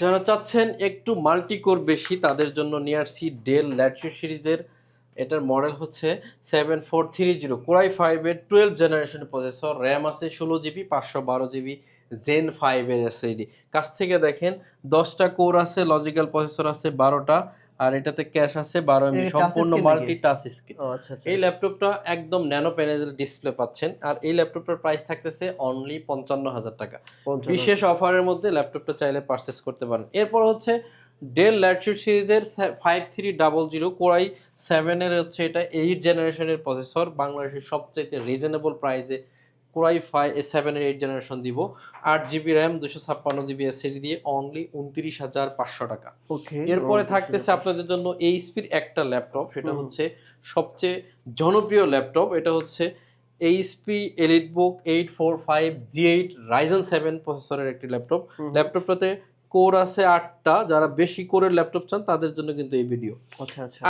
যারা চাচ্ছেন একটু মাল্টি কোর বেশি তাদের জন্য নিয়ে আসছি ডেল ল্যাটিটিউড সিরিজের। এটার মডেল হচ্ছে 7430 কোরাই 5 এর 12 জেনারেশন প্রসেসর, র্যাম আছে 16 জিবি, 512 জিবি জেন 5 এর এসএসডি। কাছ থেকে দেখেন 10টা কোর আছে, লজিক্যাল প্রসেসর আছে 12টা, আর এটাতে ক্যাশ আছে 12 MB, সম্পূর্ণ মাল্টি টাচ স্ক্রিন। এই ল্যাপটপটা একদম ন্যানো প্যানেল ডিসপ্লে পাচ্ছেন, আর এই ল্যাপটপটার প্রাইস থাকতেছে অনলি 55,000 টাকা। বিশেষ অফারের মধ্যে ল্যাপটপটা চাইলে পারচেস করতে পারেন। এরপর হচ্ছে ডেল ল্যাটিটিউড সিরিজের 5300 কোরাই 7 এর হচ্ছে এটা 8 জেনারেশনের প্রসেসর, বাংলাদেশের সবচেয়ে রিজনেবল প্রাইসে কোরাই 7 এর 8 জেনারেশন দিব। 8 জিবি র্যাম, 256 জিবি এসএসডি দিয়ে অনলি 29,500 টাকা। এরপরে থাকতেছে আপনাদের জন্য এইচপির একটা ল্যাপটপ, সেটা হচ্ছে সবচেয়ে জনপ্রিয় ল্যাপটপ। এটা হচ্ছে এইচপি এলিটবুক 845G8 রাইজেন 7 প্রসেসরের একটি ল্যাপটপ। ল্যাপটপটাতে কোর আছে 8টা। যারা বেশি কোরের ল্যাপটপ চান তাদের জন্য কিন্তু এই ভিডিও।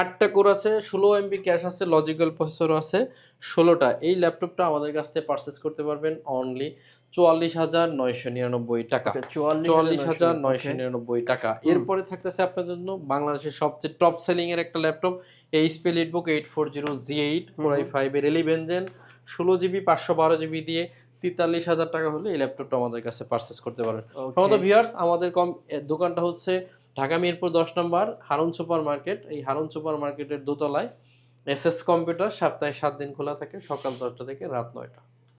8টা কোর আছে, 16 MB ক্যাশ আছে, লজিক্যাল প্রসেসরও আছে 16টা। এই ল্যাপটপটা আমাদের কাছ থেকে পারচেস করতে পারবেন অনলি 44,999 টাকা। 44,999 টাকা। এরপরে থাকতেছে আপনার জন্য বাংলাদেশের সবচেয়ে টপ সেলিং এর একটা laptop, HP EliteBook 840G8 core i 5 এর 11 জেন, 16 জিবি, 512 জিবি দিয়ে 43,000 টাকা হলে এই ল্যাপটপটা আমাদের কাছে পারচেস করতে পারেন। সমস্ত ভিউয়ার্স, আমাদের দোকানটা হচ্ছে ঢাকা মিরপুর 10 নম্বর হারুন সুপার মার্কেট। এই হারুন সুপার মার্কেটের দোতলায় এসএস কম্পিউটার, সপ্তাহে 7 দিন খোলা থাকে, সকাল 10টা থেকে রাত 9টা।